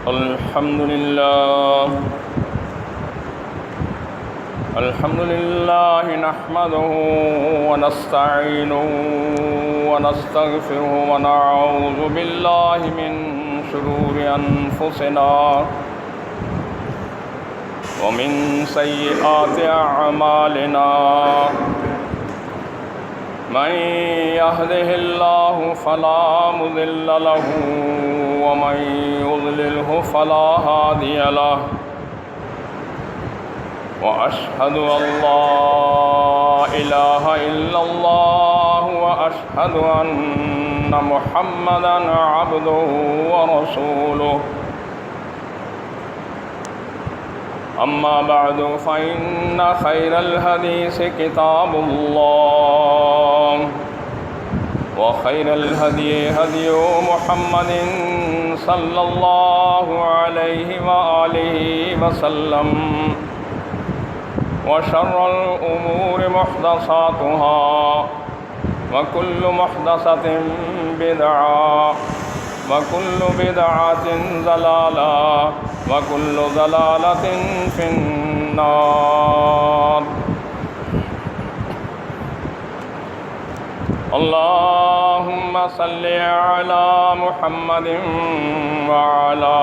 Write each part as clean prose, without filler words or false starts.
الحمد لله نحمده ونستعينه ونستغفره ونعوذ بالله من شرور أنفسنا ومن سيئات أعمالنا من يهده الله فلا مضل له ومن يضلله فلا هادي له وأشهد أن لا إله إلا الله وأشهد أن محمدًا عبده ورسوله أما بعد فإن خير الحديث كتاب الله وخير الهدي هدي محمد صلى الله عليه وآله وسلم وشر الأمور محدثاتها وكل محدثة بدعة وكل بدعة ضلالة وكل ضلالة في النار اللهم صل على محمد وعلى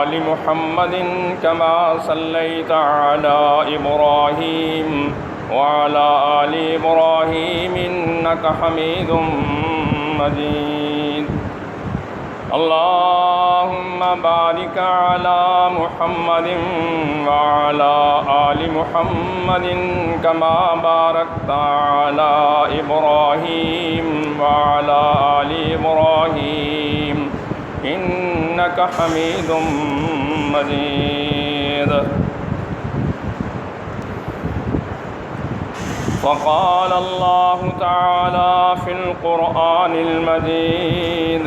آل محمد كما صليت على إبراهيم وعلى آل إبراهيم إنك حميد مجيد اللهم بارك على محمد وعلى آل محمد كما باركت على إبراهيم وعلى آل إبراهيم إنك حميد مجيد وقال الله تعالى في القرآن المجيد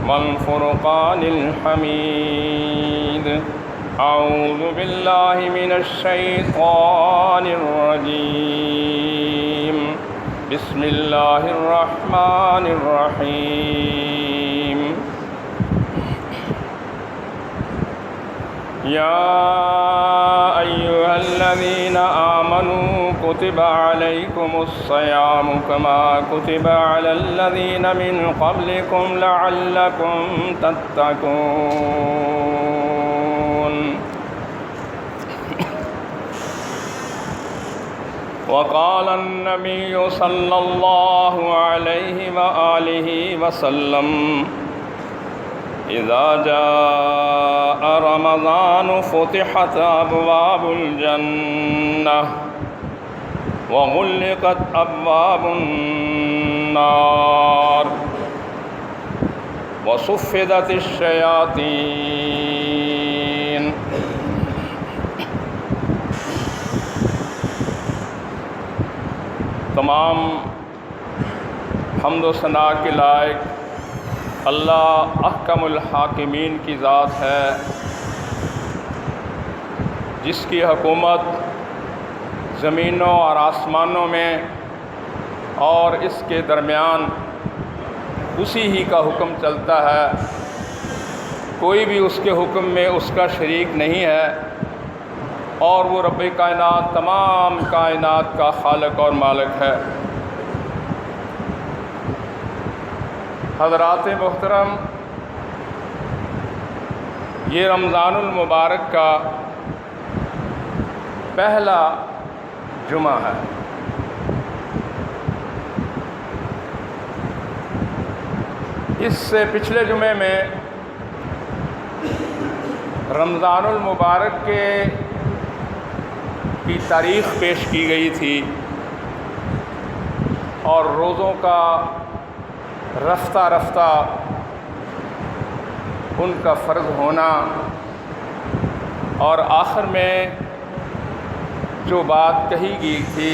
والفرقان الحميد أعوذ بالله من الشيطان الرجيم بسم الله الرحمن الرحيم يا أيها الذين آمنوا كتب عليكم الصيام كما كتب على الذين من قبلكم لعلكم تتقون وقال النبي صلى الله عليه وآله وسلم إذا جاء رمضان فتحت أبواب الجنة وغلقت أبواب النار وصفدت الشياطين تمام حمد و ثنا کے لائق اللہ احکم الحاکمین کی ذات ہے، جس کی حکومت زمینوں اور آسمانوں میں اور اس کے درمیان اسی ہی کا حکم چلتا ہے، کوئی بھی اس کے حکم میں اس کا شریک نہیں ہے، اور وہ رب کائنات تمام کائنات کا خالق اور مالک ہے۔ حضرات محترم، یہ رمضان المبارک کا پہلا جمعہ ہے۔ اس سے پچھلے جمعے میں رمضان المبارک کی تاریخ پیش کی گئی تھی اور روزوں کا رفتہ رفتہ ان کا فرض ہونا، اور آخر میں جو بات کہی گئی تھی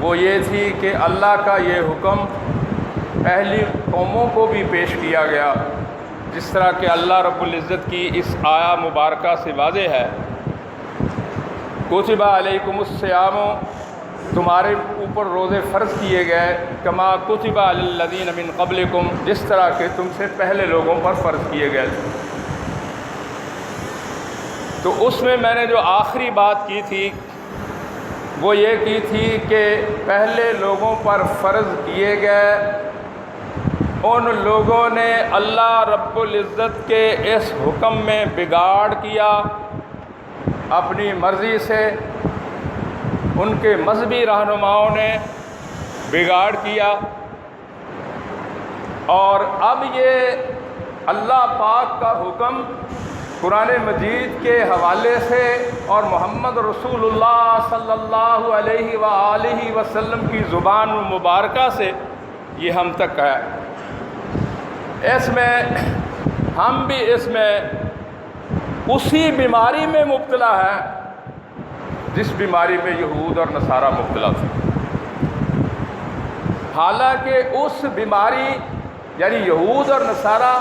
وہ یہ تھی کہ اللہ کا یہ حکم پہلی قوموں کو بھی پیش کیا گیا، جس طرح کہ اللہ رب العزت کی اس آیہ مبارکہ سے واضح ہے، کتب علیکم الصیام، تمہارے اوپر روزے فرض کیے گئے، کما کتب علی الذین من قبلکم، جس طرح کہ تم سے پہلے لوگوں پر فرض کیے گئے تھے۔ تو اس میں نے جو آخری بات کی تھی وہ یہ کی تھی کہ پہلے لوگوں پر فرض کیے گئے ان لوگوں نے اللہ رب العزت کے اس حکم میں بگاڑ کیا اپنی مرضی سے، ان کے مذہبی رہنماؤں نے بگاڑ کیا، اور اب یہ اللہ پاک کا حکم قرآن مجید کے حوالے سے اور محمد رسول اللہ صلی اللہ علیہ وآلہ وسلم کی زبان مبارکہ سے یہ ہم تک ہے۔ اس میں ہم بھی اس میں اسی بیماری میں مبتلا ہیں جس بیماری میں یہود اور نصارہ مبتلا تھے، حالانکہ اس بیماری یعنی یہود اور نصارہ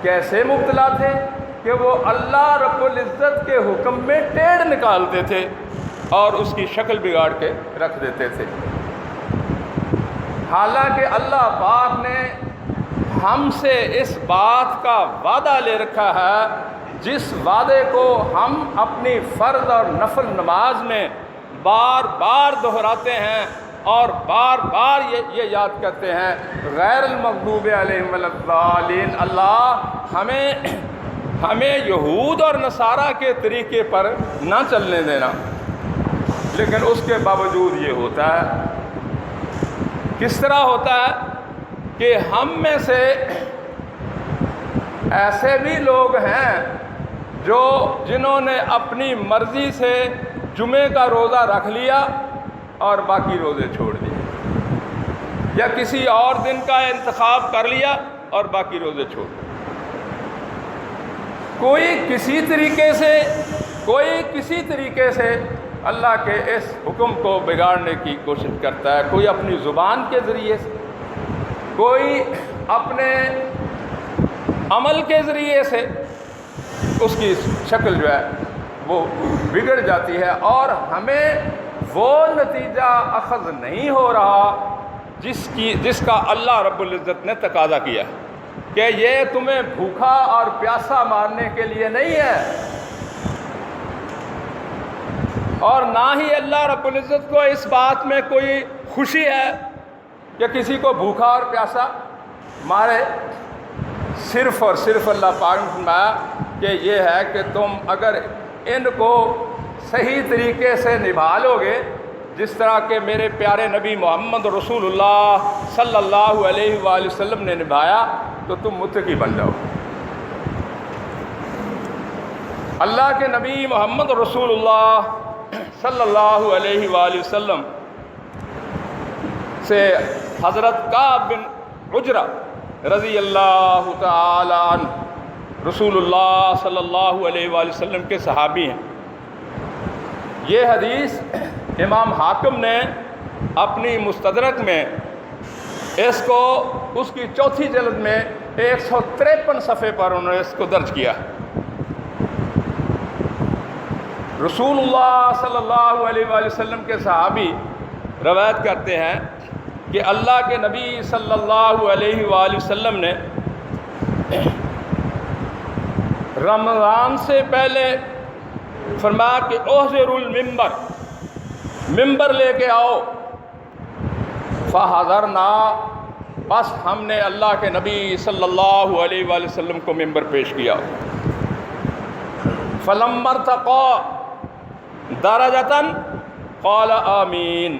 کیسے مبتلا تھے کہ وہ اللہ رب العزت کے حکم میں ٹیڑھ نکالتے تھے اور اس کی شکل بگاڑ کے رکھ دیتے تھے، حالانکہ اللہ پاک نے ہم سے اس بات کا وعدہ لے رکھا ہے جس وعدے کو ہم اپنی فرض اور نفل نماز میں بار بار دہراتے ہیں اور بار بار یہ یاد کرتے ہیں، غیر المغضوب علیہم ولا الضالین۔ اللہ ہمیں یہود اور نصارہ کے طریقے پر نہ چلنے دینا، لیکن اس کے باوجود یہ ہوتا ہے۔ کس طرح ہوتا ہے کہ ہم میں سے ایسے بھی لوگ ہیں جنہوں نے اپنی مرضی سے جمعے کا روزہ رکھ لیا اور باقی روزے چھوڑ دیے، یا کسی اور دن کا انتخاب کر لیا اور باقی روزے چھوڑ دیے۔ کوئی کسی طریقے سے اللہ کے اس حکم کو بگاڑنے کی کوشش کرتا ہے، کوئی اپنی زبان کے ذریعے سے، کوئی اپنے عمل کے ذریعے سے، اس کی شکل جو ہے وہ بگڑ جاتی ہے، اور ہمیں وہ نتیجہ اخذ نہیں ہو رہا جس کا اللہ رب العزت نے تقاضا کیا کہ یہ تمہیں بھوکا اور پیاسا مارنے کے لیے نہیں ہے، اور نہ ہی اللہ رب العزت کو اس بات میں کوئی خوشی ہے کہ کسی کو بھوکا اور پیاسا مارے۔ صرف اور صرف اللہ پاک نے فرمایا کہ یہ ہے کہ تم اگر ان کو صحیح طریقے سے نبھا لو گے جس طرح کہ میرے پیارے نبی محمد رسول اللہ صلی اللہ علیہ وآلہ وسلم نے نبھایا تو تم متقی بن جاؤ۔ اللہ کے نبی محمد رسول اللہ صلی اللہ علیہ وآلہ وسلم سے حضرت کعب بن عجرہ رضی اللہ تعالی عنہ رسول اللہ صلی اللہ علیہ وآلہ وسلم کے صحابی ہیں۔ یہ حدیث امام حاکم نے اپنی مستدرک میں اس کو اس کی چوتھی جلد میں 153 صفحے پر انہوں نے اس کو درج کیا۔ رسول اللہ صلی اللہ علیہ وآلہ وسلم کے صحابی روایت کرتے ہیں کہ اللہ کے نبی صلی اللہ علیہ وآلہ وسلم نے رمضان سے پہلے فرمایا کہ احضر المنبر، ممبر لے کے آؤ۔ فحضرنا، بس ہم نے اللہ کے نبی صلی اللہ علیہ وآلہ وسلم کو ممبر پیش کیا۔ فلما ارتقى درجة قال آمین،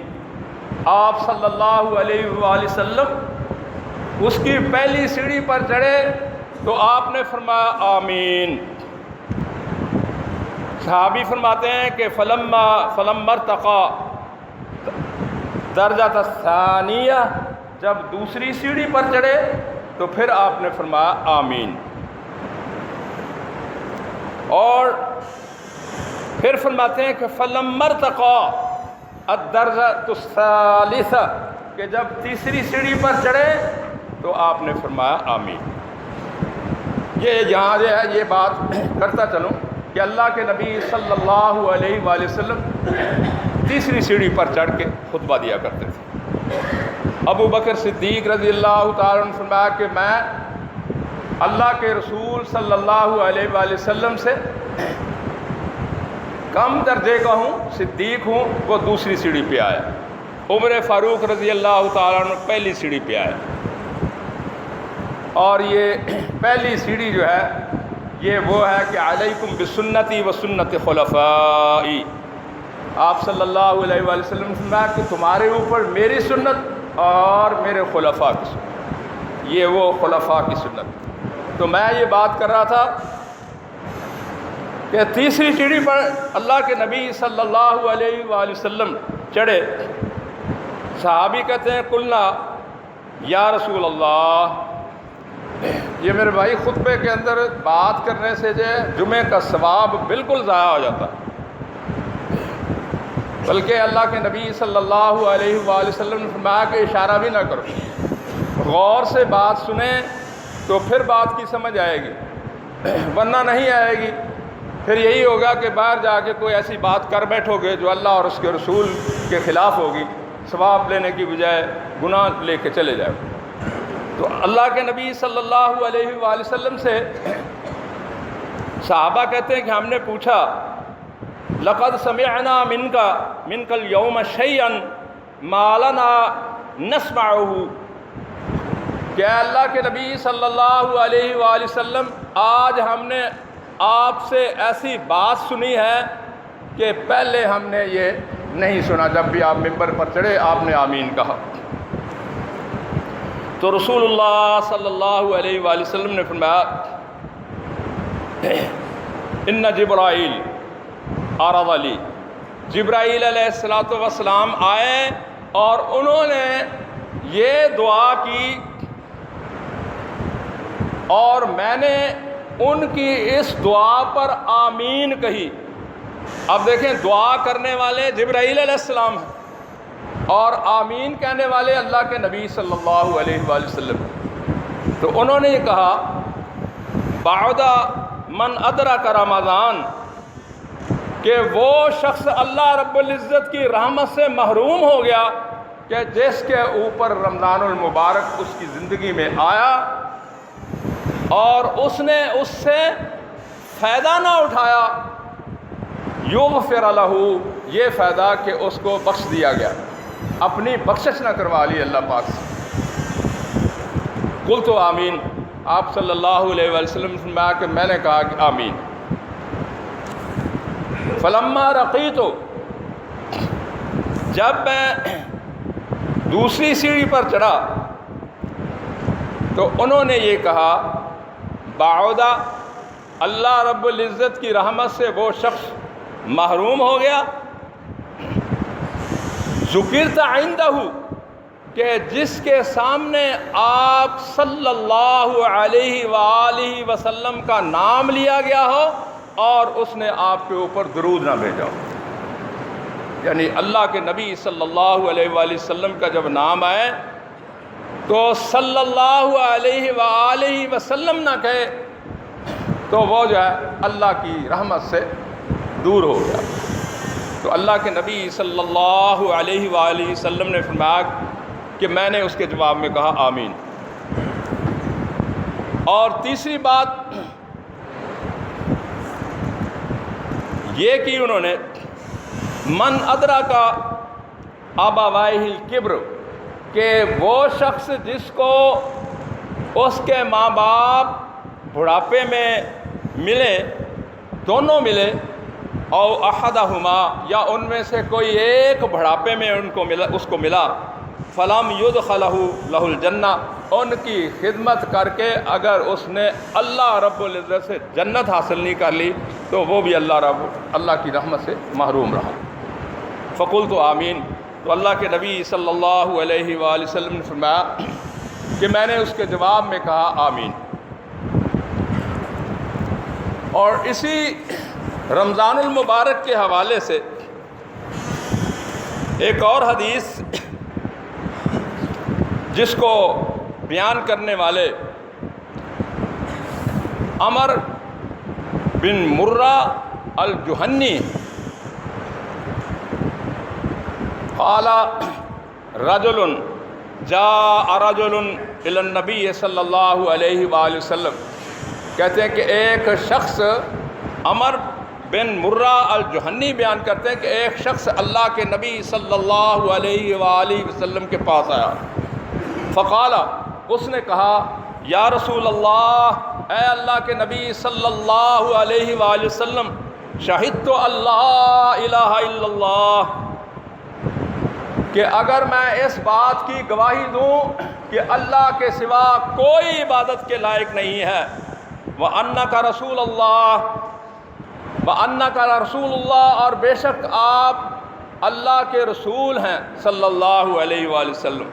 آپ صلی اللہ علیہ وآلہ وسلم اس کی پہلی سیڑھی پر چڑھے تو آپ نے فرمایا آمین۔ صحابی فرماتے ہیں کہ فلما ارتقى درجۃ الثانیہ، جب دوسری سیڑھی پر چڑھے تو پھر آپ نے فرمایا آمین، اور پھر فرماتے ہیں کہ فلما ارتقى الدرجۃ الثالثہ، کہ جب تیسری سیڑھی پر چڑھے تو آپ نے فرمایا آمین۔ یہ یہاں جو ہے یہ بات کرتا چلوں کہ اللہ کے نبی صلی اللہ علیہ وآلہ وسلم تیسری سیڑھی پر چڑھ کے خطبہ دیا کرتے تھے۔ ابو بکر صدیق رضی اللہ تعالیٰ عنہ نے فرمایا کہ میں اللہ کے رسول صلی اللہ علیہ وآلہ وسلم سے کم درجے کا ہوں، صدیق ہوں، وہ دوسری سیڑھی پہ آیا، عمر فاروق رضی اللہ تعالیٰ عنہ پہلی سیڑھی پہ آئے۔ اور یہ پہلی سیڑھی جو ہے یہ وہ ہے کہ علیکم بسنتی و سنت خلفائی، آپ صلی اللہ علیہ وآلہ وسلم نے فرمایا کہ تمہارے اوپر میری سنت اور میرے خلفاء کی سنت، یہ وہ خلفاء کی سنت۔ تو میں یہ بات کر رہا تھا کہ تیسری سیڑھی پر اللہ کے نبی صلی اللہ علیہ وآلہ وسلم چڑھے، صحابی کہتے ہیں قلنا یا رسول اللہ، یہ میرے بھائی خطبے کے اندر بات کرنے سے جو ہے جمعے کا ثواب بالکل ضائع ہو جاتا ہے، بلکہ اللہ کے نبی صلی اللہ علیہ وآلہ وسلم نے فرمایا کہ اشارہ بھی نہ کرو، غور سے بات سنیں تو پھر بات کی سمجھ آئے گی، ورنہ نہیں آئے گی، پھر یہی ہوگا کہ باہر جا کے کوئی ایسی بات کر بیٹھو گے جو اللہ اور اس کے رسول کے خلاف ہوگی، ثواب لینے کی بجائے گناہ لے کے چلے جائے۔ تو اللہ کے نبی صلی اللہ علیہ وآلہ وسلم سے صحابہ کہتے ہیں کہ ہم نے پوچھا لقد سمعنا منک اليوم شيئا ما لنا نسمعه، کہ اللہ کے نبی صلی اللہ علیہ وآلہ وسلم آج ہم نے آپ سے ایسی بات سنی ہے کہ پہلے ہم نے یہ نہیں سنا۔ جب بھی آپ ممبر پر چڑھے آپ نے آمین کہا۔ تو رسول اللہ صلی اللہ علیہ وآلہ وسلم نے فرمایا ان جبرائیل عرض علی، جبرائیل علیہ السلام آئے اور انہوں نے یہ دعا کی اور میں نے ان کی اس دعا پر آمین کہی۔ اب دیکھیں دعا کرنے والے جبرائیل علیہ السلام ہیں اور آمین کہنے والے اللہ کے نبی صلی اللہ علیہ وآلہ وسلم۔ تو انہوں نے یہ کہا بعد من ادرک رمضان، کہ وہ شخص اللہ رب العزت کی رحمت سے محروم ہو گیا کہ جس کے اوپر رمضان المبارک اس کی زندگی میں آیا اور اس نے اس سے فائدہ نہ اٹھایا، یغفر لہ، یہ فائدہ کہ اس کو بخش دیا گیا، اپنی بخشش نہ کروا لی اللہ پاک سے۔ قلت آمین، آپ صلی اللہ علیہ وآلہ وسلم نے فرمایا کہ میں نے کہا کہ آمین۔ فلما رقیت، جب میں دوسری سیڑھی پر چڑھا تو انہوں نے یہ کہا بعودا، اللہ رب العزت کی رحمت سے وہ شخص محروم ہو گیا، ذکرت عندہ، کہ جس کے سامنے آپ صلی اللہ علیہ وآلہ وسلم کا نام لیا گیا ہو اور اس نے آپ کے اوپر درود نہ بھیجا ہو۔ یعنی اللہ کے نبی صلی اللہ علیہ وآلہ وسلم کا جب نام آئے تو صلی اللہ علیہ وآلہ وسلم نہ کہے تو وہ جو ہے اللہ کی رحمت سے دور ہو گیا۔ تو اللہ کے نبی صلی اللہ علیہ وآلہ وسلم نے فرمایا کہ میں نے اس کے جواب میں کہا آمین۔ اور تیسری بات یہ کی انہوں نے من ادرک ابویہ الکبر، کہ وہ شخص جس کو اس کے ماں باپ بڑھاپے میں ملے، دونوں ملے، او احدہما، یا ان میں سے کوئی ایک بڑھاپے میں اس کو ملا، فلم یدخلہ لہ الجنہ، ان کی خدمت کر کے اگر اس نے اللہ رب العزت سے جنت حاصل نہیں کر لی تو وہ بھی اللہ کی رحمت سے محروم رہا۔ فقلت آمین، تو اللہ کے نبی صلی اللہ علیہ وآلہ وسلم نے فرمایا کہ میں نے اس کے جواب میں کہا آمین۔ اور اسی رمضان المبارک کے حوالے سے ایک اور حدیث جس کو بیان کرنے والے عمر بن مرہ الجہنی قال رجل جاء رجل الی النبی صلی اللہ علیہ وآلہ وسلم، کہتے ہیں کہ ایک شخص عمر بن مرہ الجہنی بیان کرتے ہیں کہ ایک شخص اللہ کے نبی صلی اللہ علیہ وآلہ وسلم کے پاس آیا، فقال، اس نے کہا، یا رسول اللہ، اے اللہ کے نبی صلی اللہ علیہ وآلہ وسلم، شہدت اللہ الہ الا اللہ، کہ اگر میں اس بات کی گواہی دوں کہ اللہ کے سوا کوئی عبادت کے لائق نہیں ہے، وَأَنَّكَ رَسُولُ اللَّهِ، وَأَنَّكَ رَسُولُ اللَّهِ، اور بے شک آپ اللہ کے رسول ہیں صلی اللہ علیہ وآلہ وسلم،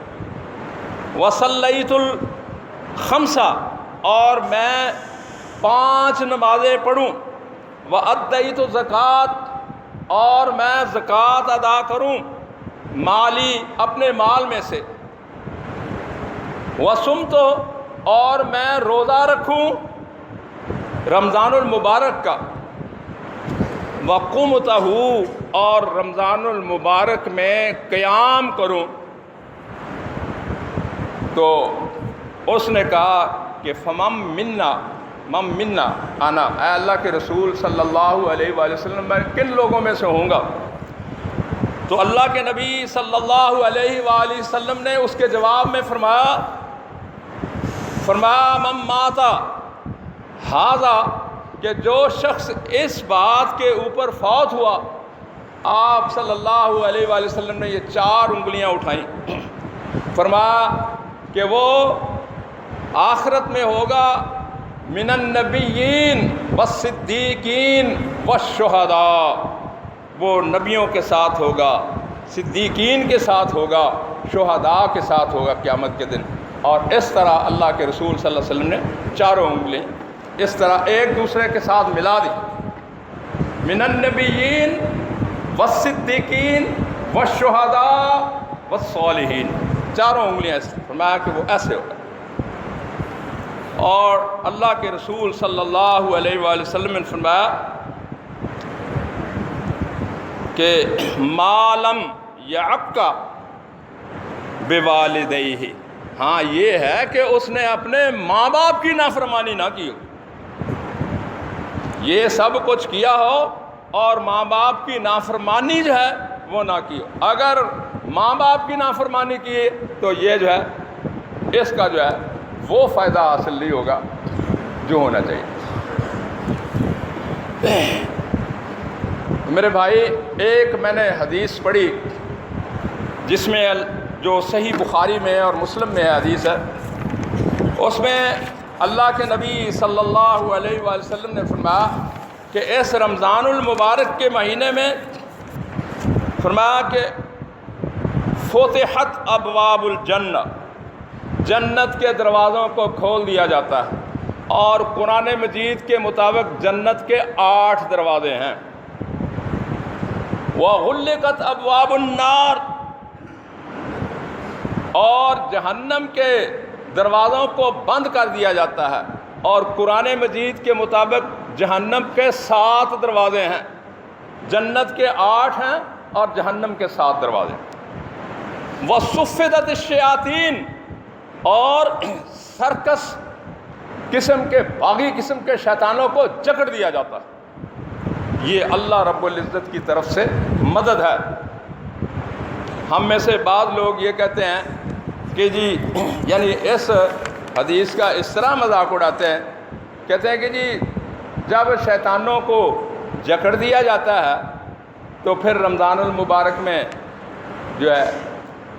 وَصَلَّيْتُ الْخَمْسَ، اور میں 5 نمازیں پڑھوں، وَأَدَّيْتُ الزَّكَاةَ، اور میں زکوٰۃ ادا کروں مالی، اپنے مال میں سے، وَصُمْتُ، اور میں روزہ رکھوں رمضان المبارک کا، وَقُمْتَهُ، اور رمضان المبارک میں قیام کروں۔ تو اس نے کہا کہ فَمَن مِنَّا انا، اے اللہ کے رسول صلی اللہ علیہ وآلہ وسلم، میں کن لوگوں میں سے ہوں گا؟ تو اللہ کے نبی صلی اللہ علیہ وآلہ وسلم نے اس کے جواب میں فرمایا من مات ھذا، کہ جو شخص اس بات کے اوپر فوت ہوا، آپ صلی اللہ علیہ وآلہ وسلم نے یہ 4 انگلیاں اٹھائیں، فرمایا کہ وہ آخرت میں ہوگا من النبیین والصدیقین والشہداء، وہ نبیوں کے ساتھ ہوگا، صدیقین کے ساتھ ہوگا، شہداء کے ساتھ ہوگا قیامت کے دن۔ اور اس طرح اللہ کے رسول صلی اللہ علیہ وسلم نے 4 انگلیاں اس طرح ایک دوسرے کے ساتھ ملا دی، من النبیین والصدیقین والشہداء والصالحین، 4 انگلیاں فرمایا کہ وہ ایسے ہوگا۔ اور اللہ کے رسول صلی اللہ علیہ وآلہ وسلم نے فرمایا کہ ما لم یعق بوالدیہ، ہاں یہ ہے کہ اس نے اپنے ماں باپ کی نافرمانی نہ کی ہو، یہ سب کچھ کیا ہو اور ماں باپ کی نافرمانی جو ہے وہ نہ کی ہو۔ اگر ماں باپ کی نافرمانی کی تو یہ جو ہے اس کا جو ہے وہ فائدہ حاصل نہیں ہوگا جو ہونا چاہیے۔ میرے بھائی، ایک میں نے حدیث پڑھی جس میں جو صحیح بخاری میں اور مسلم میں حدیث ہے، اس میں اللہ کے نبی صلی اللہ علیہ وآلہ وسلم نے فرمایا کہ اس رمضان المبارک کے مہینے میں فرمایا کہ فتحت ابواب الجنہ، جنت کے دروازوں کو کھول دیا جاتا ہے، اور قرآن مجید کے مطابق جنت کے 8 دروازے ہیں، وغلقت ابواب النار، اور جہنم کے دروازوں کو بند کر دیا جاتا ہے، اور قرآن مجید کے مطابق جہنم کے 7 دروازے ہیں، جنت کے 8 ہیں اور جہنم کے 7 دروازے۔ وصفدت الشیاطین، اور سرکس قسم کے باغی قسم کے شیطانوں کو جکڑ دیا جاتا ہے۔ یہ اللہ رب العزت کی طرف سے مدد ہے۔ ہم میں سے بعض لوگ یہ کہتے ہیں کہ جی یعنی اس حدیث کا اس طرح مذاق اڑاتے ہیں، کہتے ہیں کہ جی جب شیطانوں کو جکڑ دیا جاتا ہے تو پھر رمضان المبارک میں جو ہے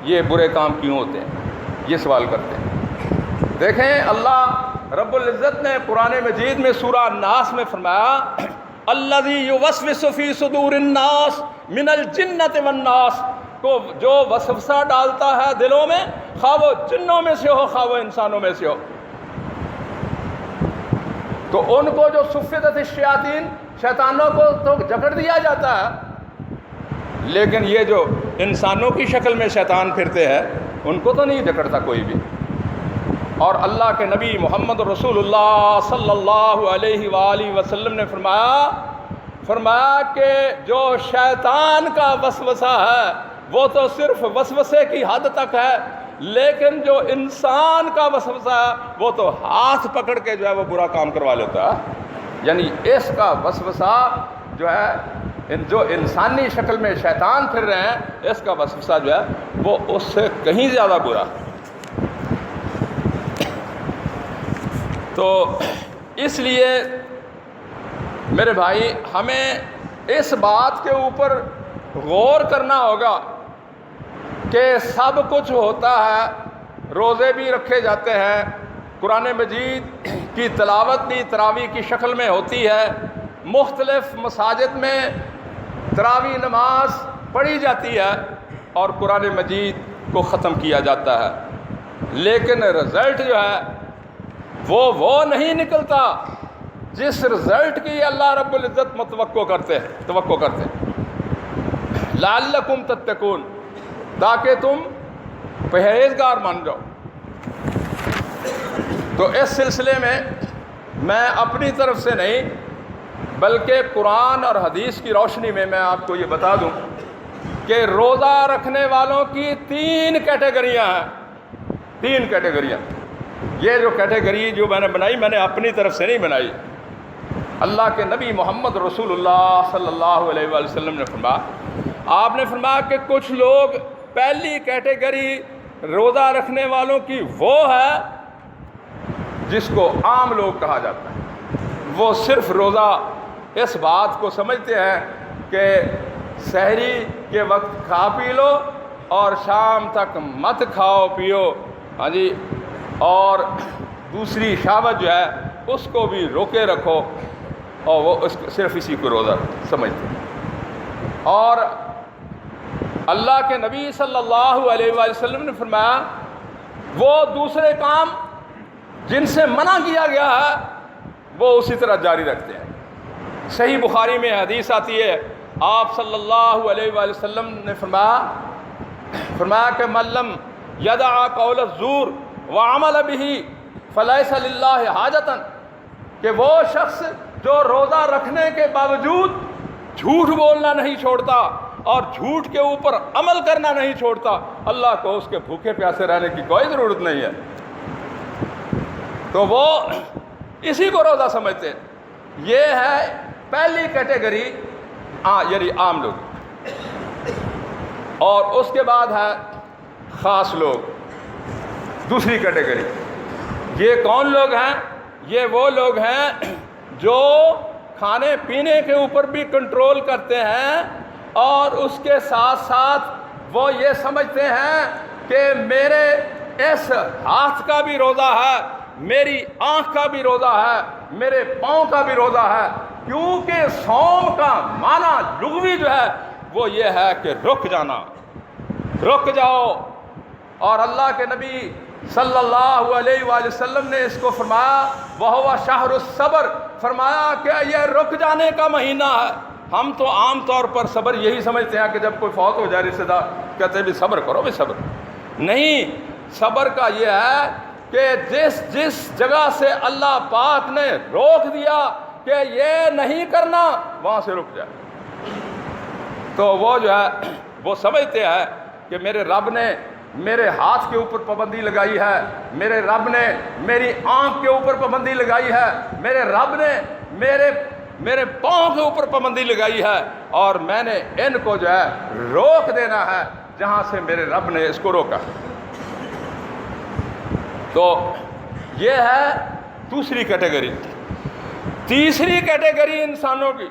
یہ برے کام کیوں ہوتے ہیں، یہ سوال کرتے ہیں۔ دیکھیں اللہ رب العزت نے قرآن مجید میں سورہ الناس میں فرمایا الذی یوسوس فی صدور الناس من الجنۃ والناس، کو جو وسوسہ ڈالتا ہے دلوں میں، خواہ وہ جنوں میں سے ہو خواہ وہ انسانوں میں سے ہو۔ تو ان کو جو صفدت الشیاطین، شیطانوں کو تو جکڑ دیا جاتا ہے، لیکن یہ جو انسانوں کی شکل میں شیطان پھرتے ہیں ان کو تو نہیں جکڑتا کوئی بھی۔ اور اللہ کے نبی محمد رسول اللہ صلی اللہ علیہ وآلہ وسلم نے فرمایا کہ جو شیطان کا وسوسہ ہے وہ تو صرف وسوسے کی حد تک ہے، لیکن جو انسان کا وسوسہ ہے وہ تو ہاتھ پکڑ کے جو ہے وہ برا کام کروا لیتا ہے۔ یعنی اس کا وسوسہ جو ہے جو انسانی شکل میں شیطان پھر رہے ہیں، اس کا وسوسہ جو ہے وہ اس سے کہیں زیادہ برا۔ تو اس لیے میرے بھائی ہمیں اس بات کے اوپر غور کرنا ہوگا کہ سب کچھ ہوتا ہے، روزے بھی رکھے جاتے ہیں، قرآن مجید کی تلاوت بھی تراویح کی شکل میں ہوتی ہے، مختلف مساجد میں تراویح نماز پڑھی جاتی ہے اور قرآن مجید کو ختم کیا جاتا ہے، لیکن رزلٹ جو ہے وہ نہیں نکلتا جس رزلٹ کی اللہ رب العزت توقع کرتے ہیں، لعلکم تتقون، تاکہ تم پرہیزگار مان جاؤ۔ تو اس سلسلے میں اپنی طرف سے نہیں بلکہ قرآن اور حدیث کی روشنی میں آپ کو یہ بتا دوں کہ روزہ رکھنے والوں کی 3 کیٹیگریاں ہیں، 3 کیٹیگریاں۔ یہ جو کیٹیگری جو میں نے بنائی، میں نے اپنی طرف سے نہیں بنائی، اللہ کے نبی محمد رسول اللہ صلی اللہ علیہ وآلہ وسلم نے فرمایا، آپ نے فرمایا کہ کچھ لوگ، پہلی کیٹیگری روزہ رکھنے والوں کی وہ ہے جس کو عام لوگ کہا جاتا ہے، وہ صرف روزہ اس بات کو سمجھتے ہیں کہ سحری کے وقت کھا پی لو اور شام تک مت کھاؤ پیو، ہاں جی، اور دوسری شہوت جو ہے اس کو بھی روکے رکھو، اور وہ صرف اسی کو روزہ سمجھتے ہیں۔ اور اللہ کے نبی صلی اللہ علیہ وآلہ وسلم نے فرمایا وہ دوسرے کام جن سے منع کیا گیا ہے وہ اسی طرح جاری رکھتے ہیں۔ صحیح بخاری میں حدیث آتی ہے، آپ صلی اللہ علیہ وآلہ وسلم نے فرمایا کہ من لم یدع قول الزور وعمل به فلیس للہ حاجۃ، کہ وہ شخص جو روزہ رکھنے کے باوجود جھوٹ بولنا نہیں چھوڑتا اور جھوٹ کے اوپر عمل کرنا نہیں چھوڑتا، اللہ کو اس کے بھوکے پیاسے رہنے کی کوئی ضرورت نہیں ہے، تو وہ اسی کو روزہ سمجھتے ہیں۔ یہ ہے پہلی کیٹیگری، یعنی عام لوگ، اور اس کے بعد ہے خاص لوگ، دوسری کیٹیگری۔ یہ کون لوگ ہیں؟ یہ وہ لوگ ہیں جو کھانے پینے کے اوپر بھی کنٹرول کرتے ہیں اور اس کے ساتھ ساتھ وہ یہ سمجھتے ہیں کہ میرے اس ہاتھ کا بھی روزہ ہے، میری آنکھ کا بھی روزہ ہے، میرے پاؤں کا بھی روزہ ہے، کیونکہ صوم کا معنی لغوی جو ہے وہ یہ ہے کہ رک جانا، رک جاؤ، اور اللہ کے نبی صلی اللہ علیہ وآلہ وسلم نے اس کو فرمایا وَهُوَ شَهْرُ الصَّبْرِ، فرمایا کہ یہ رک جانے کا مہینہ ہے۔ ہم تو عام طور پر صبر یہی سمجھتے ہیں کہ جب کوئی فوت ہو جائے رشتہ دار، کہتے ہیں بھی صبر کرو، بھی صبر نہیں، صبر کا یہ ہے کہ جس جگہ سے اللہ پاک نے روک دیا کہ یہ نہیں کرنا، وہاں سے رک جائے، تو وہ جو ہے وہ سمجھتے ہیں کہ میرے رب نے میرے ہاتھ کے اوپر پابندی لگائی ہے، میرے رب نے میری آنکھ کے اوپر پابندی لگائی ہے، میرے رب نے میرے پاؤں کے اوپر پابندی لگائی ہے، اور میں نے ان کو جو ہے روک دینا ہے جہاں سے میرے رب نے اس کو روکا۔ تو یہ ہے دوسری کیٹیگری۔ تیسری کیٹیگری انسانوں کی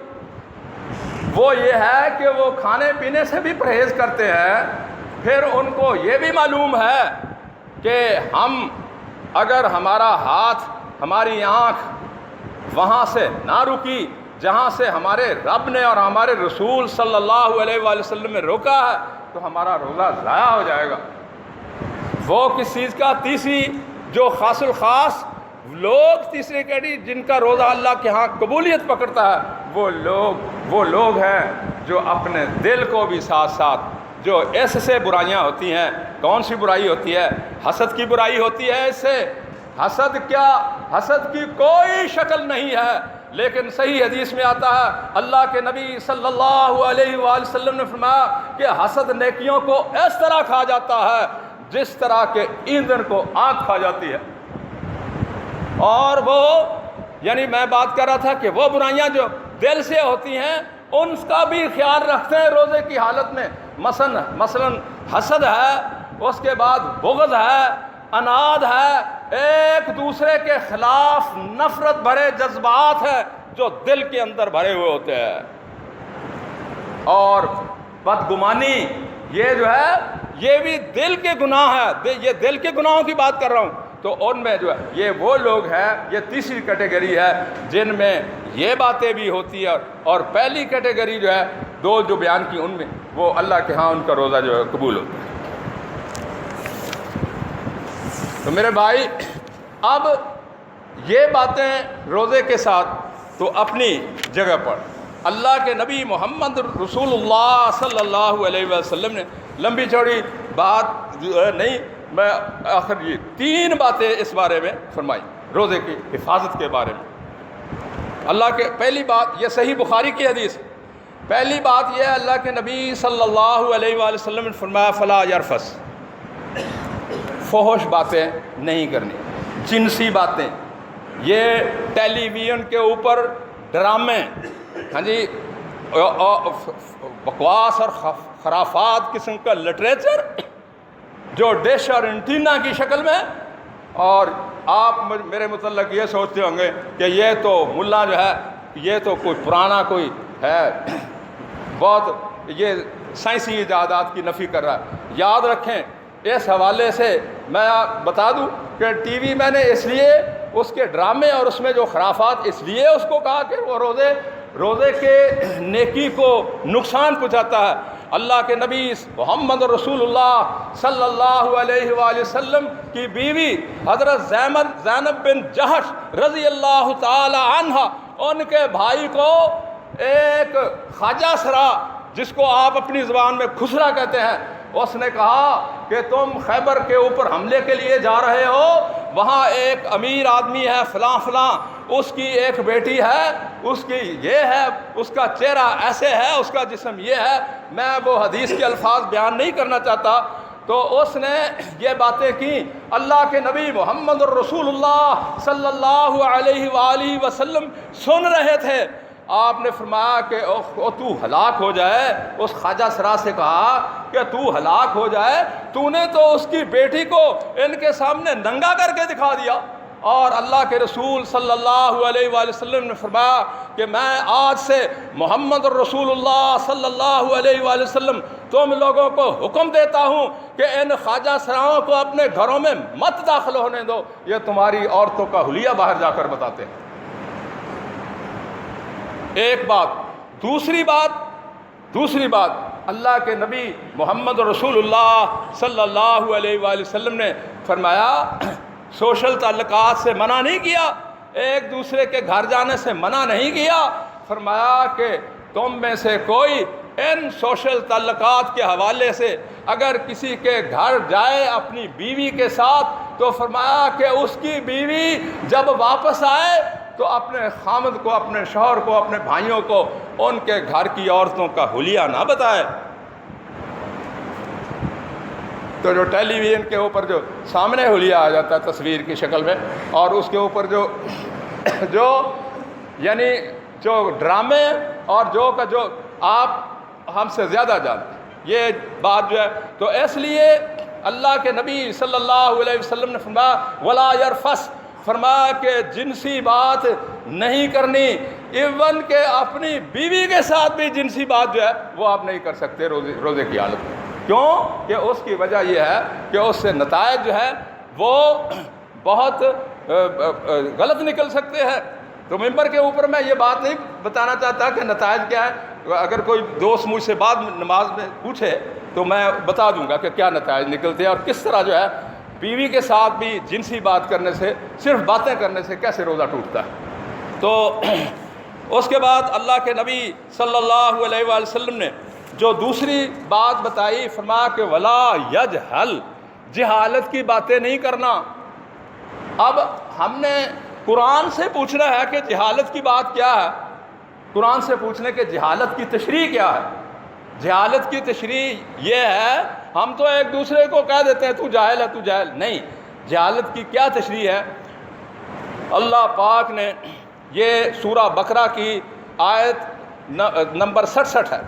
وہ یہ ہے کہ وہ کھانے پینے سے بھی پرہیز کرتے ہیں، پھر ان کو یہ بھی معلوم ہے کہ ہم اگر ہمارا ہاتھ، ہماری آنکھ وہاں سے نہ رکی جہاں سے ہمارے رب نے اور ہمارے رسول صلی اللہ علیہ وآلہ وسلم نے روکا ہے، تو ہمارا روزہ ضائع ہو جائے گا۔ وہ کس چیز کا؟ تیسری جو خاص الخاص لوگ، تیسری کیٹیگری جن کا روزہ اللہ کے ہاں قبولیت پکڑتا ہے، وہ لوگ ہیں جو اپنے دل کو بھی ساتھ ساتھ، جو اس سے برائیاں ہوتی ہیں، کون سی برائی ہوتی ہے؟ حسد کی برائی ہوتی ہے اس سے۔ حسد کیا؟ حسد کی کوئی شکل نہیں ہے، لیکن صحیح حدیث میں آتا ہے اللہ کے نبی صلی اللہ علیہ وآلہ وسلم نے فرمایا کہ حسد نیکیوں کو اس طرح کھا جاتا ہے جس طرح کے ایندھن کو آگ کھا جاتی ہے۔ اور وہ، یعنی میں بات کر رہا تھا کہ وہ برائیاں جو دل سے ہوتی ہیں ان کا بھی خیال رکھتے ہیں روزے کی حالت میں. مثلا حسد ہے، اس کے بعد بغض ہے، اناد ہے، ایک دوسرے کے خلاف نفرت بھرے جذبات ہیں جو دل کے اندر بھرے ہوئے ہوتے ہیں. اور بدگمانی یہ جو ہے یہ بھی دل کے گناہ ہے. یہ دل کے گناہوں کی بات کر رہا ہوں. تو ان میں جو ہے یہ وہ لوگ ہیں، یہ تیسری کیٹیگری ہے جن میں یہ باتیں بھی ہوتی ہیں. اور پہلی کیٹیگری جو ہے دو جو بیان کی، ان میں وہ اللہ کے ہاں ان کا روزہ جو ہے قبول ہوتا ہے. تو میرے بھائی اب یہ باتیں روزے کے ساتھ تو اپنی جگہ پر اللہ کے نبی محمد رسول اللہ صلی اللہ علیہ وسلم نے لمبی چوڑی بات نہیں، میں آخر یہ 3 باتیں اس بارے میں فرمائی روزے کی حفاظت کے بارے میں. اللہ کے پہلی بات یہ صحیح بخاری کی حدیث، پہلی بات یہ ہے اللہ کے نبی صلی اللہ علیہ وآلہ وسلم نے فرمایا فلا یرفس، فحش باتیں نہیں کرنی، جنسی باتیں، یہ ٹیلی ویژن کے اوپر ڈرامے، ہاں جی، بکواس اور خرافات قسم کا لٹریچر جو ڈش اور انٹینا کی شکل میں. اور آپ میرے متعلق یہ سوچتے ہوں گے کہ یہ تو ملا جو ہے یہ تو کوئی پرانا کوئی ہے، بہت یہ سائنسی ایجادات کی نفی کر رہا ہے. یاد رکھیں اس حوالے سے میں بتا دوں کہ ٹی وی میں نے اس لیے اس کے ڈرامے اور اس میں جو خرافات اس لیے اس کو کہا کہ وہ روزے کے نیکی کو نقصان پہنچاتا ہے. اللہ کے نبی محمد رسول اللہ صلی اللہ علیہ وآلہ وسلم کی بیوی حضرت زینب بن جہش رضی اللہ تعالی عنہ، ان کے بھائی کو ایک خواجہ سرا جس کو آپ اپنی زبان میں خسرا کہتے ہیں، اس نے کہا کہ تم خیبر کے اوپر حملے کے لیے جا رہے ہو، وہاں ایک امیر آدمی ہے فلاں فلاں، اس کی ایک بیٹی ہے، اس کی یہ ہے، اس کا چہرہ ایسے ہے، اس کا جسم یہ ہے. میں وہ حدیث کے الفاظ بیان نہیں کرنا چاہتا. تو اس نے یہ باتیں کی. اللہ کے نبی محمد الرسول اللہ صلی اللہ علیہ وآلہ وسلم سن رہے تھے. آپ نے فرمایا کہ تو ہلاک ہو جائے. اس خواجہ سرا سے کہا کہ تو ہلاک ہو جائے، تو نے تو اس کی بیٹی کو ان کے سامنے ننگا کر کے دکھا دیا. اور اللہ کے رسول صلی اللہ علیہ وآلہ وسلم نے فرمایا کہ میں آج سے محمد الرسول اللہ صلی اللہ علیہ وآلہ وسلم تم لوگوں کو حکم دیتا ہوں کہ ان خواجہ سراؤں کو اپنے گھروں میں مت داخل ہونے دو، یہ تمہاری عورتوں کا حلیہ باہر جا کر بتاتے ہیں. ایک بات. دوسری بات اللہ کے نبی محمد رسول اللہ صلی اللہ علیہ وآلہ وسلم نے فرمایا سوشل تعلقات سے منع نہیں کیا، ایک دوسرے کے گھر جانے سے منع نہیں کیا. فرمایا کہ تم میں سے کوئی ان سوشل تعلقات کے حوالے سے اگر کسی کے گھر جائے اپنی بیوی کے ساتھ تو فرمایا کہ اس کی بیوی جب واپس آئے تو اپنے خامد کو، اپنے شوہر کو، اپنے بھائیوں کو ان کے گھر کی عورتوں کا حلیہ نہ بتائے. تو جو ٹیلی ویژن کے اوپر جو سامنے حلیہ آ جاتا ہے تصویر کی شکل میں، اور اس کے اوپر جو یعنی جو ڈرامے اور جو آپ ہم سے زیادہ جانتے ہیں یہ بات جو ہے. تو اس لیے اللہ کے نبی صلی اللہ علیہ وسلم نے فرمایا ولا یرفس، فرمایا کہ جنسی بات نہیں کرنی. ایون کہ اپنی بیوی کے ساتھ بھی جنسی بات جو ہے وہ آپ نہیں کر سکتے روزے کی حالت میں. کیوں کہ اس کی وجہ یہ ہے کہ اس سے نتائج جو ہے وہ بہت غلط نکل سکتے ہیں. تو ممبر کے اوپر میں یہ بات نہیں بتانا چاہتا کہ نتائج کیا ہے. اگر کوئی دوست مجھ سے بعد نماز میں پوچھے تو میں بتا دوں گا کہ کیا نتائج نکلتے ہیں اور کس طرح جو ہے بیوی کے ساتھ بھی جنسی بات کرنے سے، صرف باتیں کرنے سے کیسے روزہ ٹوٹتا ہے. تو اس کے بعد اللہ کے نبی صلی اللہ علیہ وآلہ وسلم نے جو دوسری بات بتائی فرمایا کہ ولا یجہل، جہالت کی باتیں نہیں کرنا. اب ہم نے قرآن سے پوچھنا ہے کہ جہالت کی بات کیا ہے. قرآن سے پوچھنے کہ جہالت کی تشریح کیا ہے. جہالت کی تشریح یہ ہے، ہم تو ایک دوسرے کو کہہ دیتے ہیں تو جاہل ہے، تو جاہل نہیں. جہالت کی کیا تشریح ہے؟ اللہ پاک نے یہ سورہ بقرہ کی آیت نمبر 67 ہے۔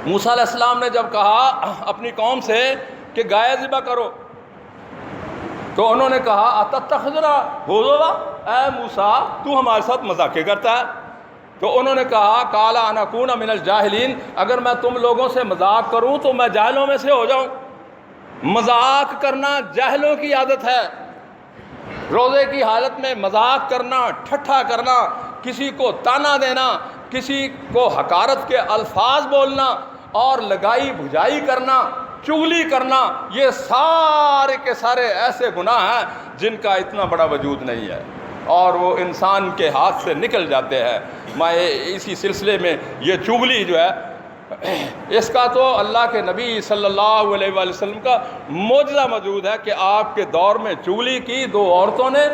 موسیٰ علیہ السلام نے جب کہا اپنی قوم سے کہ گائے ذبح کرو تو انہوں نے کہا اتتخذنا ہزوا، اے موسیٰ تو ہمارے ساتھ مذاقیں کرتا ہے؟ تو انہوں نے کہا قال ان اکون من الجاہلین، اگر میں تم لوگوں سے مذاق کروں تو میں جاہلوں میں سے ہو جاؤں۔ مذاق کرنا جاہلوں کی عادت ہے، روزے کی حالت میں مذاق کرنا، ٹھٹھا کرنا، کسی کو تانا دینا، کسی کو حقارت کے الفاظ بولنا اور لگائی بھجائی کرنا، چغلی کرنا، یہ سارے کے سارے ایسے گناہ ہیں جن کا اتنا بڑا وجود نہیں ہے اور وہ انسان کے ہاتھ سے نکل جاتے ہیں۔ میں اسی سلسلے میں یہ چغلی جو ہے اس کا تو اللہ کے نبی صلی اللہ علیہ وآلہ وسلم کا معجزہ موجود ہے کہ آپ کے دور میں چغلی کی 2 عورتوں نے،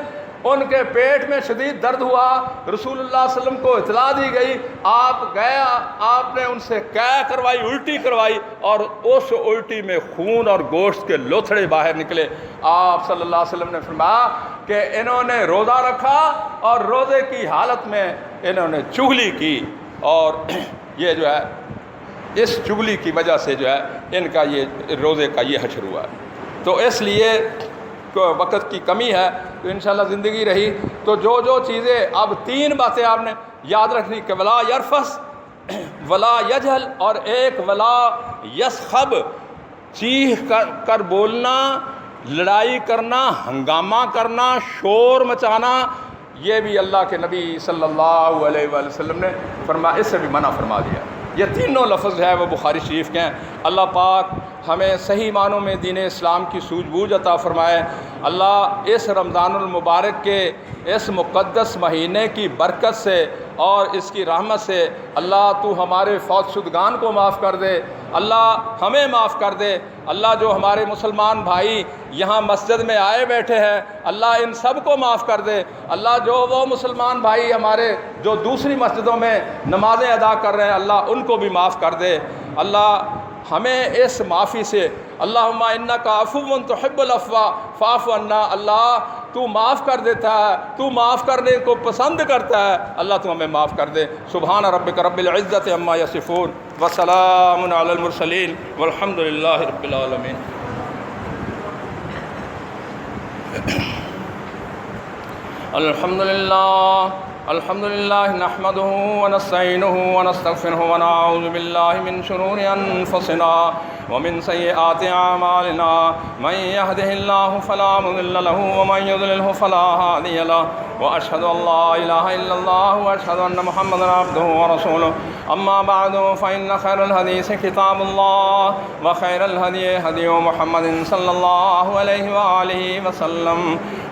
ان کے پیٹ میں شدید درد ہوا، رسول اللہ صلی اللہ علیہ وسلم کو اطلاع دی گئی، آپ گیا، آپ نے ان سے قے کروائی، الٹی کروائی اور اس الٹی میں خون اور گوشت کے لوتھڑے باہر نکلے۔ آپ صلی اللہ علیہ وسلم نے فرمایا کہ انہوں نے روزہ رکھا اور روزے کی حالت میں انہوں نے چغلی کی، اور یہ جو ہے اس چغلی کی وجہ سے جو ہے ان کا یہ روزے کا یہ حشر ہوا ہے۔ تو اس لیے وقت کی کمی ہے تو انشاءاللہ زندگی رہی تو جو چیزیں اب 3 باتیں آپ نے یاد رکھنی کہ ولا یرفس، ولا یجہل، اور ایک ولا یسخب، چیخ کر بولنا، لڑائی کرنا، ہنگامہ کرنا، شور مچانا، یہ بھی اللہ کے نبی صلی اللہ علیہ وآلہ وسلم نے فرمایا، اس سے بھی منع فرما دیا۔ یہ تینوں لفظ جو ہے وہ بخاری شریف کے ہیں۔ اللہ پاک ہمیں صحیح معنوں میں دین اسلام کی سوجھ بوجھ عطا فرمائے۔ اللہ اس رمضان المبارک کے اس مقدس مہینے کی برکت سے اور اس کی رحمت سے اللہ تو ہمارے فوت شدگان کو معاف کر دے، اللہ ہمیں معاف کر دے۔ اللہ جو ہمارے مسلمان بھائی یہاں مسجد میں آئے بیٹھے ہیں اللہ ان سب کو معاف کر دے۔ اللہ جو وہ مسلمان بھائی ہمارے جو دوسری مسجدوں میں نمازیں ادا کر رہے ہیں اللہ ان کو بھی معاف کر دے۔ اللہ ہمیں اس معافی سے، اللہم انکا عفو تحب العفو فاعف عنا، اللہ تو معاف کر دیتا ہے، تو معاف کرنے کو پسند کرتا ہے، اللہ تو ہمیں معاف کر دے۔ سبحان ربک رب العزت عما یصفون وسلام علی المرسلین والحمد للہ رب العالمین۔ الحمد للہ نحمده ونستعینه ونستغفره ونعوذ باللہ من شرور انفسنا ومن سیئات اعمالنا، من يهده الله فلا مضل له ومن يضلله فلا هادي له، واشهد ان لا اله الا الله واشهد ان محمدا عبده ورسوله، اما بعد فان خير الحديث كتاب الله وخير الهدي هدي محمد صلى الله عليه واله وسلم،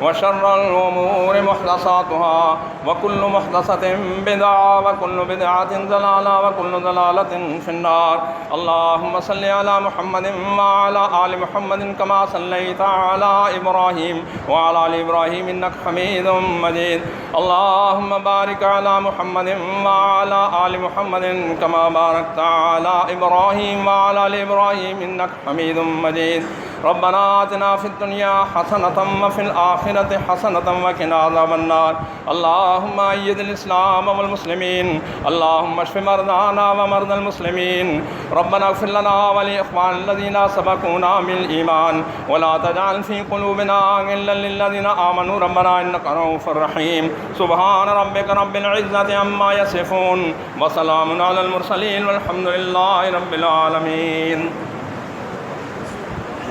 وشر الامور محدثاتها وكل محدثة بدعة وكل بدعة ضلالة وكل ضلالة في النار۔ اللهم صل على محمد وعلى آل محمد كما صليت على إبراهيم وعلى آل إبراهيم إنك حميد مجيد۔ اللهم بارك على محمد وعلى آل محمد كما باركت على إبراهيم وعلى آل إبراهيم إنك حميد مجيد۔ ربنا آتنا في الدنيا حسنة وفي الآخرة حسنة وقنا عذاب النار۔ اللهم أيد الإسلام والمسلمين، اللهم اشف مرضانا ومرضى المسلمين، ربنا اغفر لنا ولإخواننا الذين سبقونا بالإيمان ولا تجعل في قلوبنا غلا للذين آمنوا ربنا إنك رؤوف رحيم۔ سبحان ربك رب العزة عما يصفون وسلام على المرسلين والحمد لله رب العالمين۔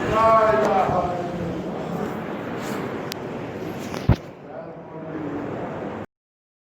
لا إله إلا الله۔